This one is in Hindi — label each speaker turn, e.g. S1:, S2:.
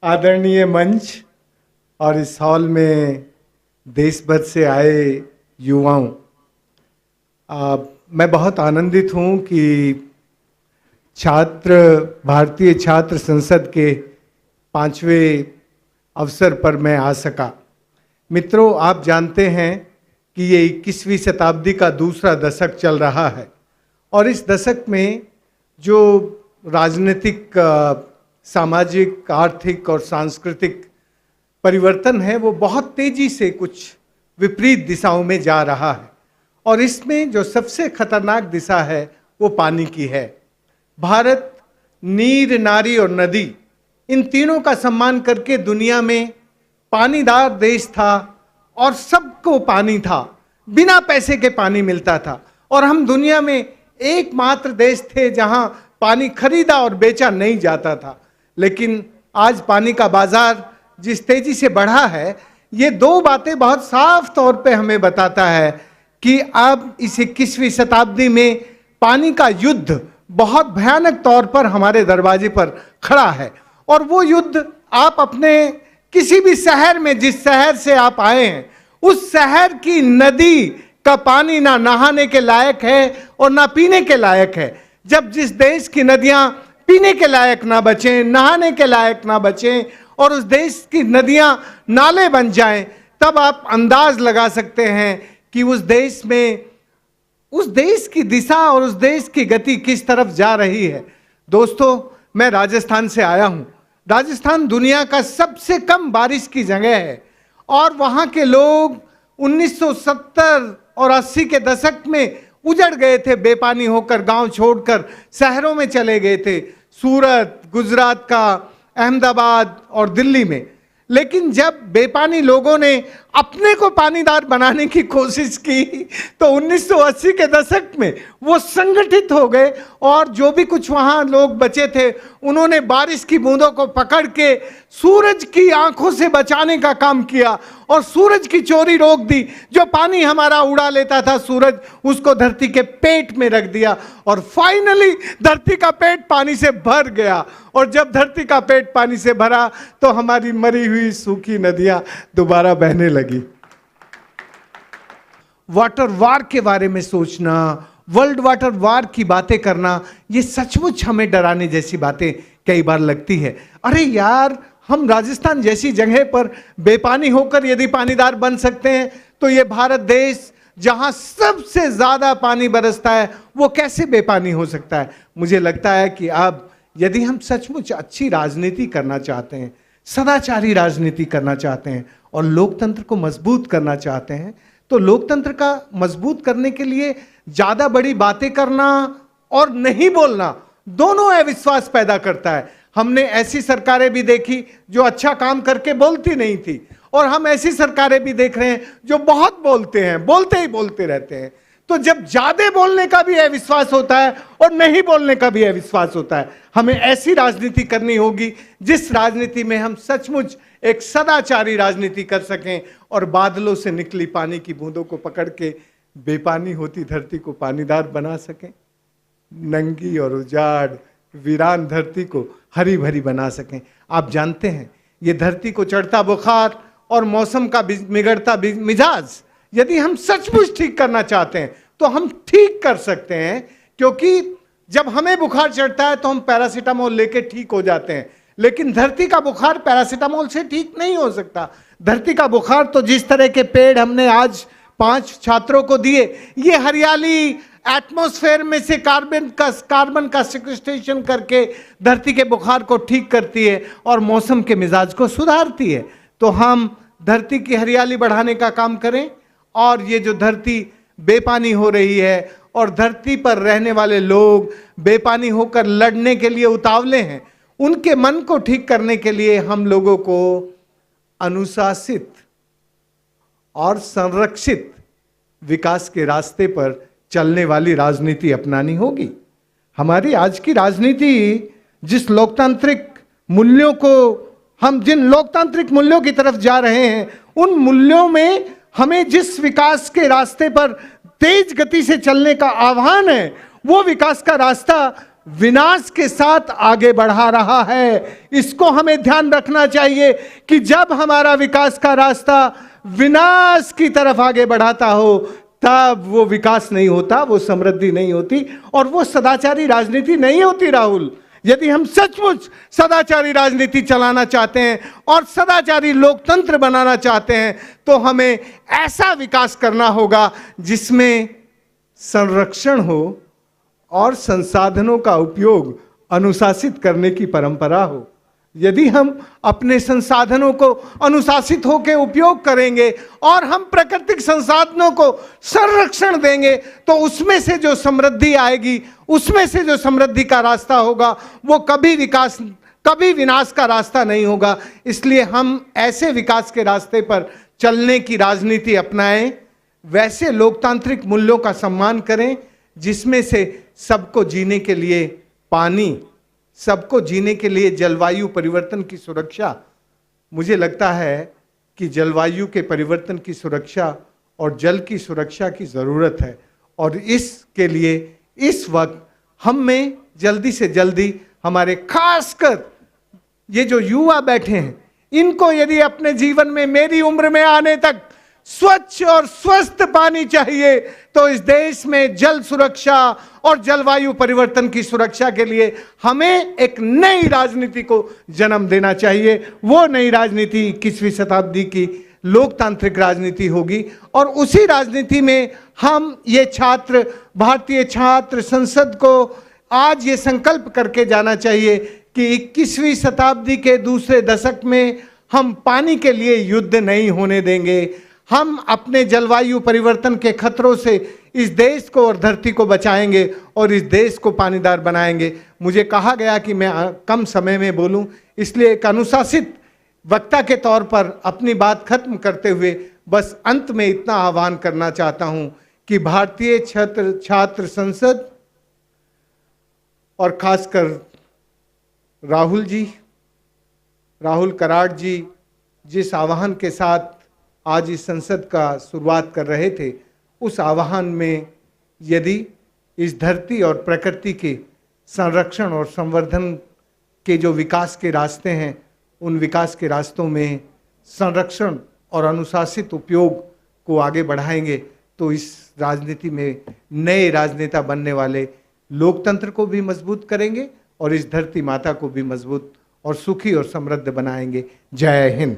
S1: आदरणीय मंच और इस हॉल में देश भर से आए युवाओं, मैं बहुत आनंदित हूं कि भारतीय छात्र संसद के 5वें अवसर पर मैं आ सका। मित्रों, आप जानते हैं कि ये 21वीं शताब्दी का दूसरा दशक चल रहा है और इस दशक में जो राजनीतिक, सामाजिक, आर्थिक और सांस्कृतिक परिवर्तन है वो बहुत तेजी से कुछ विपरीत दिशाओं में जा रहा है और इसमें जो सबसे खतरनाक दिशा है वो पानी की है। भारत नीर, नारी और नदी, इन तीनों का सम्मान करके दुनिया में पानीदार देश था और सबको पानी था, बिना पैसे के पानी मिलता था और हम दुनिया में एकमात्र देश थे जहां पानी खरीदा और बेचा नहीं जाता था। लेकिन आज पानी का बाजार जिस तेजी से बढ़ा है, ये दो बातें बहुत साफ तौर पे हमें बताता है कि अब इस 21वीं शताब्दी में पानी का युद्ध बहुत भयानक तौर पर हमारे दरवाजे पर खड़ा है। और वो युद्ध आप अपने किसी भी शहर में, जिस शहर से आप आए हैं, उस शहर की नदी का पानी ना नहाने के लायक है और ना पीने के लायक है। जब जिस देश की नदियां पीने के लायक ना बचें, नहाने के लायक ना बचें और उस देश की नदियां नाले बन जाएं, तब आप अंदाज लगा सकते हैं कि उस देश में, उस देश की दिशा और उस देश की गति किस तरफ जा रही है। दोस्तों, मैं राजस्थान से आया हूं। राजस्थान दुनिया का सबसे कम बारिश की जगह है और वहां के लोग 1970 और 80 के दशक में उजड़ गए थे, बेपानी होकर, गांव छोड़कर शहरों में चले गए थे, सूरत, गुजरात का, अहमदाबाद और दिल्ली में। लेकिन जब बेपानी लोगों ने अपने को पानीदार बनाने की कोशिश की तो 1980 के दशक में वो संगठित हो गए और जो भी कुछ वहां लोग बचे थे उन्होंने बारिश की बूंदों को पकड़ के सूरज की आंखों से बचाने का काम किया और सूरज की चोरी रोक दी। जो पानी हमारा उड़ा लेता था सूरज, उसको धरती के पेट में रख दिया और फाइनली धरती का पेट पानी से भर गया। और जब धरती का पेट पानी से भरा तो हमारी मरी हुई सूखी नदियां दोबारा बहने लगी। वाटर वार के बारे में सोचना, वर्ल्ड वाटर वार की बातें करना, ये सचमुच हमें डराने जैसी बातें कई बार लगती है। अरे यार, हम राजस्थान जैसी जगह पर बेपानी होकर यदि पानीदार बन सकते हैं तो ये भारत देश जहां सबसे ज्यादा पानी बरसता है वो कैसे बेपानी हो सकता है। मुझे लगता है कि अब यदि हम सचमुच अच्छी राजनीति करना चाहते हैं, सदाचारी राजनीति करना चाहते हैं और लोकतंत्र को मजबूत करना चाहते हैं, तो लोकतंत्र का मजबूत करने के लिए ज्यादा बड़ी बातें करना और नहीं बोलना दोनों अविश्वास पैदा करता है। हमने ऐसी सरकारें भी देखी जो अच्छा काम करके बोलती नहीं थी और हम ऐसी सरकारें भी देख रहे हैं जो बहुत बोलते हैं, बोलते ही बोलते रहते हैं। तो जब ज्यादा बोलने का भी अविश्वास होता है और नहीं बोलने का भी अविश्वास होता है, हमें ऐसी राजनीति करनी होगी जिस राजनीति में हम सचमुच एक सदाचारी राजनीति कर सकें और बादलों से निकली पानी की बूंदों को पकड़ के बेपानी होती धरती को पानीदार बना सकें, नंगी और उजाड़ वीरान धरती को हरी भरी बना सकें। आप जानते हैं, ये धरती को चढ़ता बुखार और मौसम का बिगड़ता मिजाज यदि हम सचमुच ठीक करना चाहते हैं तो हम ठीक कर सकते हैं, क्योंकि जब हमें बुखार चढ़ता है तो हम पैरासीटामोल लेके ठीक हो जाते हैं, लेकिन धरती का बुखार पैरासीटामोल से ठीक नहीं हो सकता। धरती का बुखार तो जिस तरह के पेड़ हमने आज 5 छात्रों को दिए, ये हरियाली एटमॉस्फेयर में से कार्बन का सिक्वेस्ट्रेशन करके धरती के बुखार को ठीक करती है और मौसम के मिजाज को सुधारती है। तो हम धरती की हरियाली बढ़ाने का काम करें और ये जो धरती बेपानी हो रही है और धरती पर रहने वाले लोग बेपानी होकर लड़ने के लिए उतावले हैं, उनके मन को ठीक करने के लिए हम लोगों को अनुशासित और संरक्षित विकास के रास्ते पर चलने वाली राजनीति अपनानी होगी। हमारी आज की राजनीति जिस लोकतांत्रिक मूल्यों को, हम जिन लोकतांत्रिक मूल्यों की तरफ जा रहे हैं, उन मूल्यों में हमें जिस विकास के रास्ते पर तेज गति से चलने का आह्वान है, वो विकास का रास्ता विनाश के साथ आगे बढ़ा रहा है। इसको हमें ध्यान रखना चाहिए कि जब हमारा विकास का रास्ता विनाश की तरफ आगे बढ़ाता हो, तब वो विकास नहीं होता, वो समृद्धि नहीं होती और वो सदाचारी राजनीति नहीं होती। राहुल, यदि हम सचमुच सदाचारी राजनीति चलाना चाहते हैं और सदाचारी लोकतंत्र बनाना चाहते हैं, तो हमें ऐसा विकास करना होगा जिसमें संरक्षण हो और संसाधनों का उपयोग अनुशासित करने की परंपरा हो। यदि हम अपने संसाधनों को अनुशासित होकर उपयोग करेंगे और हम प्राकृतिक संसाधनों को संरक्षण देंगे, तो उसमें से जो समृद्धि आएगी, उसमें से जो समृद्धि का रास्ता होगा, वो कभी विनाश का रास्ता नहीं होगा। इसलिए हम ऐसे विकास के रास्ते पर चलने की राजनीति अपनाएं, वैसे लोकतांत्रिक मूल्यों का सम्मान करें जिसमें से सबको जीने के लिए पानी, सबको जीने के लिए जलवायु परिवर्तन की सुरक्षा। मुझे लगता है कि जलवायु के परिवर्तन की सुरक्षा और जल की सुरक्षा की ज़रूरत है, और इसके लिए इस वक्त हम में जल्दी से जल्दी हमारे खासकर ये जो युवा बैठे हैं, इनको यदि अपने जीवन में मेरी उम्र में आने तक स्वच्छ और स्वस्थ पानी चाहिए, तो इस देश में जल सुरक्षा और जलवायु परिवर्तन की सुरक्षा के लिए हमें एक नई राजनीति को जन्म देना चाहिए। वो नई राजनीति 21वीं शताब्दी की लोकतांत्रिक राजनीति होगी, और उसी राजनीति में हम ये छात्र, भारतीय छात्र संसद को आज ये संकल्प करके जाना चाहिए कि 21वीं शताब्दी के दूसरे दशक में हम पानी के लिए युद्ध नहीं होने देंगे। हम अपने जलवायु परिवर्तन के खतरों से इस देश को और धरती को बचाएंगे और इस देश को पानीदार बनाएंगे। मुझे कहा गया कि मैं कम समय में बोलूं, इसलिए एक अनुशासित वक्ता के तौर पर अपनी बात खत्म करते हुए बस अंत में इतना आह्वान करना चाहता हूं कि भारतीय छात्र संसद और खासकर राहुल कराड़ जी जिस आह्वान के साथ आज इस संसद का शुरुआत कर रहे थे, उस आह्वान में यदि इस धरती और प्रकृति के संरक्षण और संवर्धन के जो विकास के रास्ते हैं, उन विकास के रास्तों में संरक्षण और अनुशासित उपयोग को आगे बढ़ाएंगे, तो इस राजनीति में नए राजनेता बनने वाले लोकतंत्र को भी मजबूत करेंगे और इस धरती माता को भी मजबूत और सुखी और समृद्ध बनाएंगे। जय हिंद।